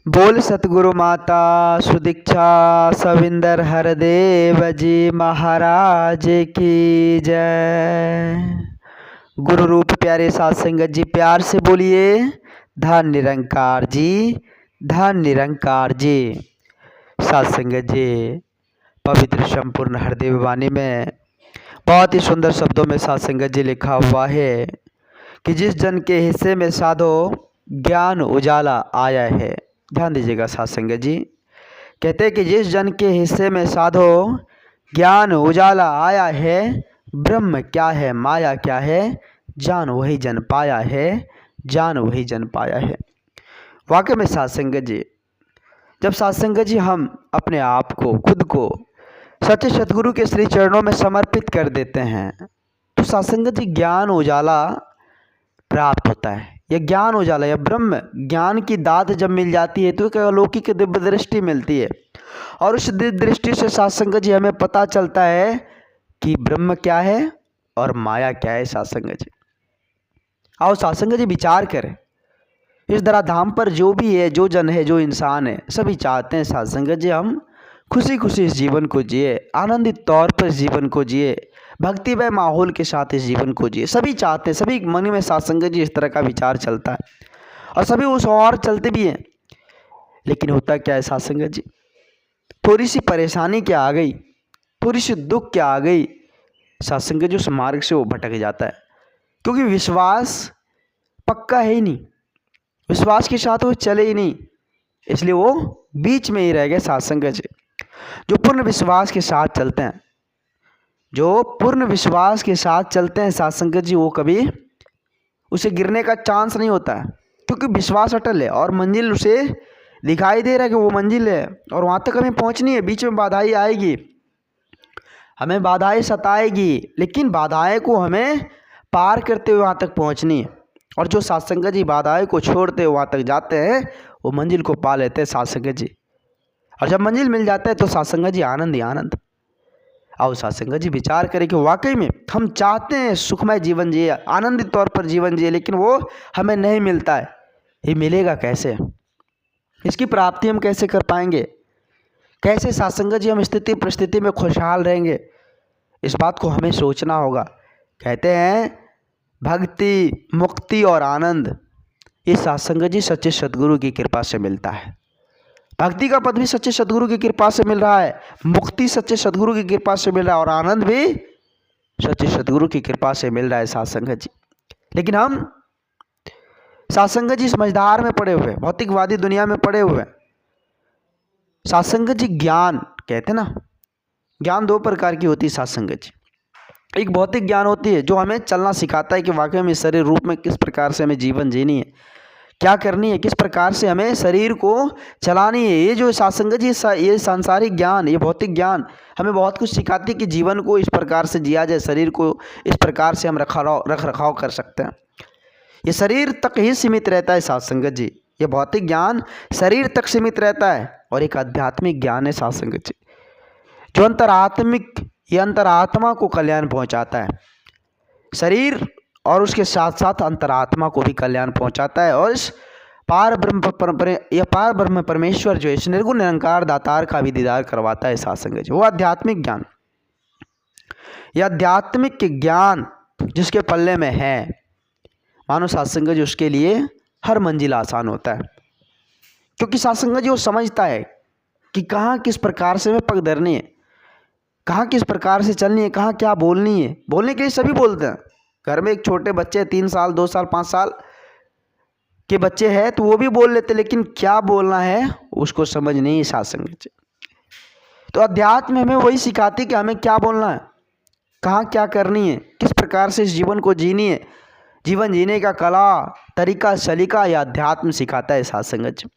बोल सतगुरु माता सुदीक्षा सविंदर हरदेव जी महाराज की जय। गुरु रूप प्यारे साध संगत जी प्यार से बोलिए धन निरंकार जी, धन निरंकार जी। साध संगत जी पवित्र संपूर्ण हरदेव वाणी में बहुत ही सुंदर शब्दों में साध संगत जी लिखा हुआ है कि जिस जन के हिस्से में साधो ज्ञान उजाला आया है। ध्यान दीजिएगा साध संगत जी, कहते हैं कि जिस जन के हिस्से में साधो ज्ञान उजाला आया है, ब्रह्म क्या है माया क्या है, जान वही जन पाया है, जान वही जन पाया है। वाकई में साध संगत जी, जब साध संगत जी हम अपने आप को खुद को सच्चे सतगुरु के श्री चरणों में समर्पित कर देते हैं तो साध संगत जी ज्ञान उजाला प्राप्त होता है। यह ज्ञान उजाला या ब्रह्म ज्ञान की दात जब मिल जाती है तो एक अलौकिक दिव्य दृष्टि मिलती है और उस दिव्य दृष्टि से साध संगत जी हमें पता चलता है कि ब्रह्म क्या है और माया क्या है। साध संगत जी आओ साध संगत जी विचार करें, इस धराधाम पर जो भी है, जो जन है, जो इंसान है, सभी चाहते हैं साध संगत जी हम खुशी खुशी इस जीवन को जिए, आनंदित तौर पर इस जीवन को जिए, भक्तिमय माहौल के साथ इस जीवन को जिए। सभी चाहते हैं, सभी मन में साध संगत जी इस तरह का विचार चलता है और सभी उस और चलते भी हैं। लेकिन होता क्या है साध संगत जी, थोड़ी सी परेशानी क्या आ गई, थोड़ी सी दुख क्या आ गई, साध संगत जी उस मार्ग से वो भटक जाता है क्योंकि विश्वास पक्का है ही नहीं, विश्वास के साथ वो चले ही नहीं, इसलिए वो बीच में ही रह गए। साध संगत जी जो पूर्ण विश्वास के साथ चलते हैं, जो पूर्ण विश्वास के साथ चलते हैं साध संगत जी, वो कभी उसे गिरने का चांस नहीं होता है क्योंकि विश्वास अटल है और मंजिल उसे दिखाई दे रहा है कि वो मंजिल है और वहाँ तक हमें पहुँचनी है। बीच में बाधाएं आएगी, हमें बाधाएं सताएगी, लेकिन बाधाएं को हमें पार करते हुए वहाँ तक पहुँचनी है। और जो साध संगत जी बाधाएं को छोड़ते हुए वहाँ तक जाते हैं वो मंजिल को पा लेते हैं साध संगत जी। और जब मंजिल मिल जाता है तो साध संगत जी आनंद ही आनंद। आओ साध संगत जी विचार करें कि वाकई में हम चाहते हैं सुखमय जीवन जिए, आनंदित तौर पर जीवन जिए, लेकिन वो हमें नहीं मिलता है। ये मिलेगा कैसे, इसकी प्राप्ति हम कैसे कर पाएंगे, कैसे साध संगत जी हम स्थिति परिस्थिति में खुशहाल रहेंगे, इस बात को हमें सोचना होगा। कहते हैं भक्ति मुक्ति और आनंद ये साध संगत जी सच्चे सद्गुरु की कृपा से मिलता है। भक्ति का पद भी सच्चे सद्गुरु की कृपा से मिल रहा है, मुक्ति सच्चे सद्गुरु की कृपा से मिल रहा है और आनंद भी सच्चे सद्गुरु की कृपा से मिल रहा है साध संगत जी। लेकिन हम साध संगत जी समझदार में पड़े हुए, भौतिकवादी दुनिया में पड़े हुए। साध संगत जी ज्ञान कहते हैं ना, ज्ञान दो प्रकार की होती है साध संगत जी। एक भौतिक ज्ञान होती है जो हमें चलना सिखाता है कि वाकई में शरीर रूप में किस प्रकार से हमें जीवन जीनी है, क्या करनी है, किस प्रकार से हमें शरीर को चलानी है। ये जो साध संगत जी ये सांसारिक ज्ञान, ये भौतिक ज्ञान हमें बहुत कुछ सिखाती है कि जीवन को इस प्रकार से जिया जाए, शरीर को इस प्रकार से हम रख रखाव कर सकते हैं। ये शरीर तक ही सीमित रहता है साध संगत जी, ये भौतिक ज्ञान शरीर तक सीमित रहता है। और एक आध्यात्मिक ज्ञान है साध संगत जी जो अंतरात्मा को कल्याण पहुंचाता है। शरीर और उसके साथ साथ अंतरात्मा को भी कल्याण पहुंचाता है और इस पार ब्रह्म परमेश्वर जो इस निर्गुण निरंकार दातार का भी दीदार करवाता है साध संगत जी। वो आध्यात्मिक ज्ञान, यह आध्यात्मिक ज्ञान जिसके पल्ले में है, मानो साध संगत जी उसके लिए हर मंजिल आसान होता है क्योंकि साध संगत जी वो समझता है कि कहाँ किस प्रकार से हमें पग धरनी है, कहाँ किस प्रकार से चलनी है, कहाँ क्या बोलनी है। बोलने के लिए सभी बोलते हैं, घर में एक छोटे बच्चे 3 साल 2 साल 5 साल के बच्चे हैं तो वो भी बोल लेते, लेकिन क्या बोलना है उसको समझ नहीं है साध संगत जी। तो अध्यात्म हमें वही सिखाती कि हमें क्या बोलना है, कहाँ क्या करनी है, किस प्रकार से इस जीवन को जीनी है। जीवन जीने का कला तरीका सलीका या अध्यात्म सिखाता है साध संगत जी।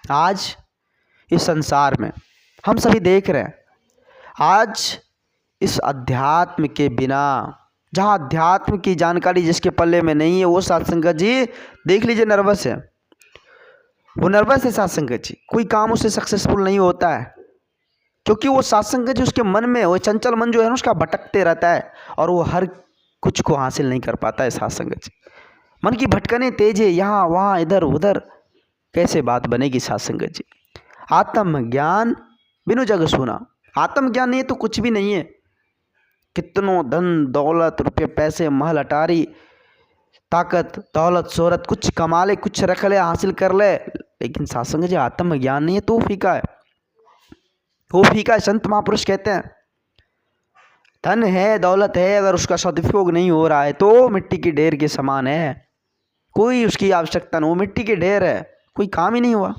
आज इस संसार में हम सभी देख रहे हैं, आज इस अध्यात्म के बिना, जहाँ अध्यात्म की जानकारी जिसके पल्ले में नहीं है, वो साध संगत जी देख लीजिए नर्वस है, वो नर्वस है साध संगत जी। कोई काम उससे सक्सेसफुल नहीं होता है क्योंकि वो साध संगत जी उसके मन में, वो चंचल मन जो है ना उसका भटकते रहता है और वो हर कुछ को हासिल नहीं कर पाता है साध संगत जी। मन की भटकने तेज है, यहाँ वहाँ इधर उधर, कैसे बात बनेगी साध संगत जी। आत्मज्ञान बिनु जग सुना। आत्मज्ञान नहीं है तो कुछ भी नहीं है। कितनों धन दौलत रुपये पैसे महल अटारी ताकत दौलत शोहरत कुछ कमा ले, कुछ रख ले, हासिल कर ले, लेकिन साध संगत जी आत्मज्ञान नहीं है तो फीका है, वो फीका है। संत महापुरुष कहते हैं धन है दौलत है, अगर उसका सदुपयोग नहीं हो रहा है तो मिट्टी की ढेर के समान है, कोई उसकी आवश्यकता नहीं, वो मिट्टी की ढेर है, कोई काम ही नहीं हुआ।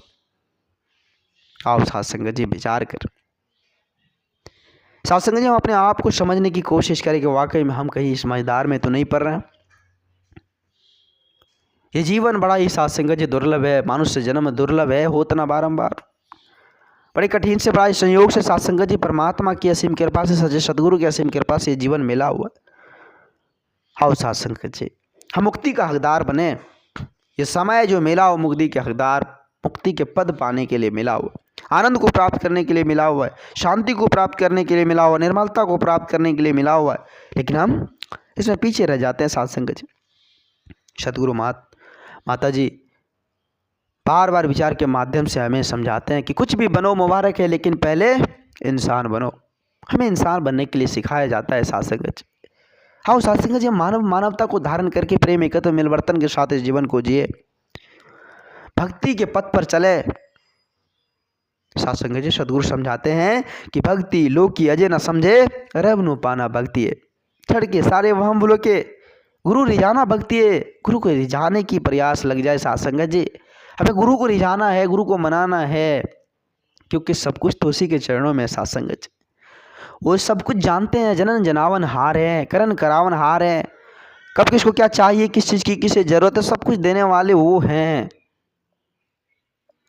आओ साध संगत जी विचार कर। साध संगत जी हम अपने आप को समझने की कोशिश करें कि वाकई में हम कहीं समझदार में तो नहीं पड़ रहे हैं। ये जीवन बड़ा ही साध संगत जी दुर्लभ है, मनुष्य जन्म दुर्लभ है, होता ना बारंबार, बड़े कठिन से बड़ा संयोग से साध संगत जी परमात्मा की असीम कृपा से, सच्चे सदगुरु की असीम कृपा से ये जीवन मिला हुआ। आओ साध संगत जी हम मुक्ति का हकदार बने। ये समय जो मिला हो मुक्ति के हकदार, मुक्ति के पद पाने के लिए मिला हुआ, आनंद को प्राप्त करने के लिए मिला हुआ है, शांति को प्राप्त करने के लिए मिला हुआ, निर्मलता को प्राप्त करने के लिए मिला हुआ है, लेकिन हम इसमें पीछे रह जाते हैं। साध संगत जी सदगुरु माता जी बार बार विचार के माध्यम से हमें समझाते हैं कि कुछ भी बनो मुबारक है, लेकिन पहले इंसान बनो। हमें इंसान बनने के लिए सिखाया जाता है साध संगत जी। हाँ साध संगत जी हम मानवता को धारण करके प्रेम एकत्व मिलवर्तन के साथ इस जीवन को जिए, भक्ति के पथ पर चले। साध संगत जी सदगुरु समझाते हैं कि भक्ति लोग की अजय न समझे, रब नु पाना भक्ति है। छड़ के सारे वहम बोलो के गुरु रिझाना भक्ति है। गुरु को रिझाने की प्रयास लग जाए साध संगत जी, हमें गुरु को रिझाना है, गुरु को मनाना है, क्योंकि सब कुछ तो उसी के चरणों में। साध संगत जी वो सब कुछ जानते हैं, जनन जनावन हार है, करण करावन हार है, कब किसको क्या चाहिए, किस चीज़ की किसे जरूरत है, सब कुछ देने वाले वो हैं।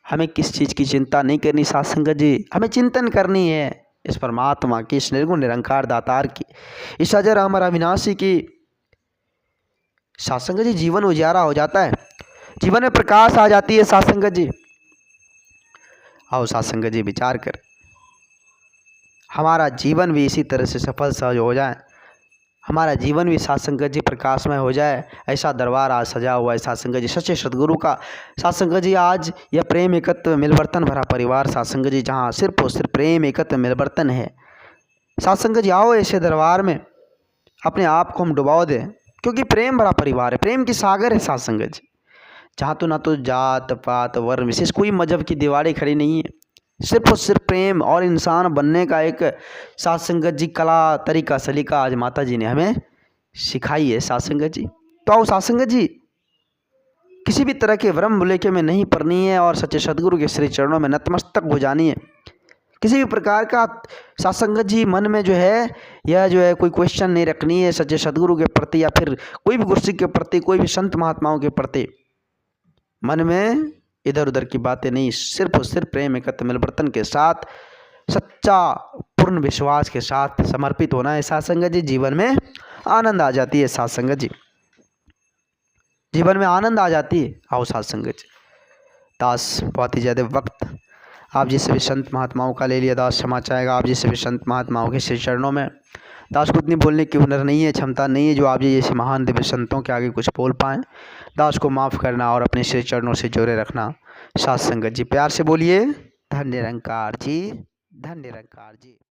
हमें किस चीज़ की चिंता नहीं करनी साध संगत जी, हमें चिंतन करनी है इस परमात्मा की, इस निर्गुण निरंकार दातार की, इस अजर अमर अविनाशी की। साध संगत जी जीवन उजियारा हो जाता है, जीवन में प्रकाश आ जाती है। साध संगत जी आओ साध संगत जी विचार कर, हमारा जीवन भी इसी तरह से सफल सहज हो जाए, हमारा जीवन भी साध संगत जी प्रकाशमय हो जाए, ऐसा दरबार आज सजा हुआ है साध संगत जी सच्चे सदगुरु का। साध संगत जी आज यह प्रेम एकत्व मिलवर्तन भरा परिवार साध संगत जी, जहाँ सिर्फ और सिर्फ प्रेम एकत्व मिलवर्तन है। साध संगत जी आओ ऐसे दरबार में अपने आप को हम डुबाओ दें, क्योंकि प्रेम भरा परिवार है, प्रेम की सागर है साध संगत जी, जहाँ तो ना तो जात पात वर्ण विशेष कोई मजहब की दीवारें खड़ी नहीं है, सिर्फ और सिर्फ प्रेम और इंसान बनने का एक साध संगत जी कला तरीका सलीका आज माता जी ने हमें सिखाई है। साध संगत जी तो आओ साध संगत जी किसी भी तरह के भ्रम भुलेखे में नहीं पड़नी है और सच्चे सदगुरु के श्री चरणों में नतमस्तक हो जानी है। किसी भी प्रकार का साध संगत जी मन में जो है यह जो है कोई क्वेश्चन नहीं रखनी है सच्चे सदगुरु के प्रति, या फिर कोई भी गुरसिक के प्रति, कोई भी संत महात्माओं के प्रति मन में इधर उधर की बातें नहीं, सिर्फ और सिर्फ प्रेम एकत्व मिलवर्तन के साथ सच्चा पूर्ण विश्वास के साथ समर्पित होना है। साध संगत जी जीवन में आनंद आ जाती है। साध संगत जी जीवन में आनंद आ जाती है। आओ साध संगत जी दास बहुत ही ज़्यादा वक्त आप जी सभी संत महात्माओं का ले लिया, दास क्षमा चाहेगा आप जी सभी संत महात्माओं के श्री चरणों में। दास को इतनी बोलने की हुनर नहीं है, क्षमता नहीं है जो आप जी जैसे महान दिव्य संतों के आगे कुछ बोल पाएँ। दास को माफ़ करना और अपने श्री चरणों से जोड़े रखना। साध संगत जी प्यार से बोलिए धन्य निरंकार जी, धन्य निरंकार जी।